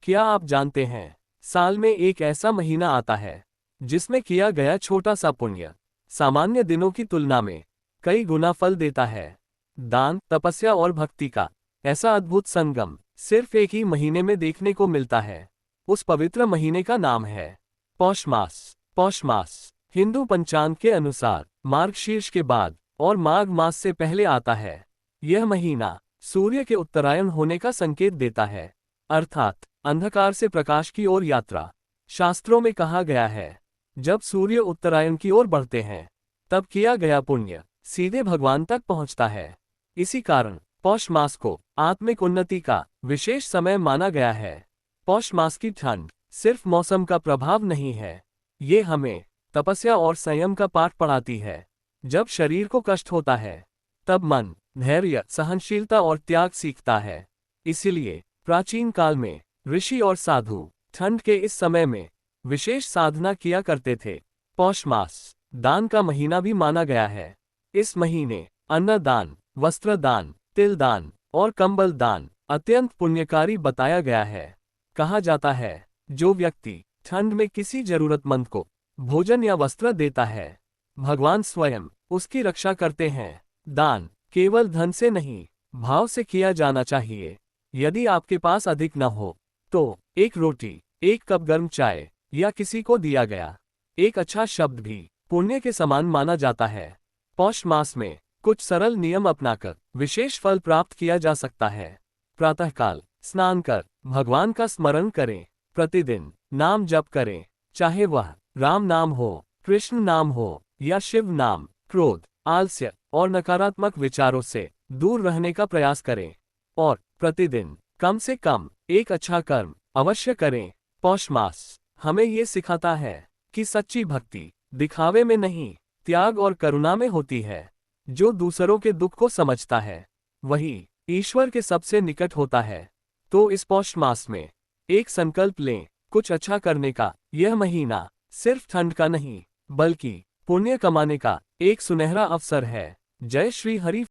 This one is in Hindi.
क्या आप जानते हैं, साल में एक ऐसा महीना आता है जिसमें किया गया छोटा सा पुण्य सामान्य दिनों की तुलना में कई गुना फल देता है। दान, तपस्या और भक्ति का ऐसा अद्भुत संगम सिर्फ एक ही महीने में देखने को मिलता है। उस पवित्र महीने का नाम है पौष मास। पौष मास हिंदू पंचांग के अनुसार मार्गशीर्ष के बाद और माघ मास से पहले आता है। यह महीना सूर्य के उत्तरायण होने का संकेत देता है, अर्थात अंधकार से प्रकाश की ओर यात्रा। शास्त्रों में कहा गया है, जब सूर्य उत्तरायण की ओर बढ़ते हैं तब किया गया पुण्य सीधे भगवान तक पहुंचता है। इसी कारण पौष मास को आत्मिक उन्नति का विशेष समय माना गया है। पौष मास की ठंड सिर्फ मौसम का प्रभाव नहीं है, ये हमें तपस्या और संयम का पाठ पढ़ाती है। जब शरीर को कष्ट होता है तब मन धैर्य, सहनशीलता और त्याग सीखता है। इसीलिए प्राचीन काल में ऋषि और साधु ठंड के इस समय में विशेष साधना किया करते थे। पौष मास दान का महीना भी माना गया है। इस महीने अन्न दान, वस्त्र दान, तिल दान और कंबल दान अत्यंत पुण्यकारी बताया गया है। कहा जाता है, जो व्यक्ति ठंड में किसी जरूरतमंद को भोजन या वस्त्र देता है, भगवान स्वयं उसकी रक्षा करते हैं। दान केवल धन से नहीं, भाव से किया जाना चाहिए। यदि आपके पास अधिक न हो तो एक रोटी, एक कप गर्म चाय या किसी को दिया गया एक अच्छा शब्द भी पुण्य के समान माना जाता है। पौष मास में कुछ सरल नियम अपनाकर विशेष फल प्राप्त किया जा सकता है। प्रातःकाल स्नान कर भगवान का स्मरण करें। प्रतिदिन नाम जप करें, चाहे वह राम नाम हो, कृष्ण नाम हो या शिव नाम। क्रोध, आलस्य और नकारात्मक विचारों से दूर रहने का प्रयास करें और प्रतिदिन कम से कम एक अच्छा कर्म अवश्य करें। पौष मास हमें ये सिखाता है कि सच्ची भक्ति दिखावे में नहीं, त्याग और करुणा में होती है। जो दूसरों के दुख को समझता है वही ईश्वर के सबसे निकट होता है। तो इस पौष मास में एक संकल्प लें, कुछ अच्छा करने का। यह महीना सिर्फ ठंड का नहीं, बल्कि पुण्य कमाने का एक सुनहरा अवसर है। जय श्री हरि।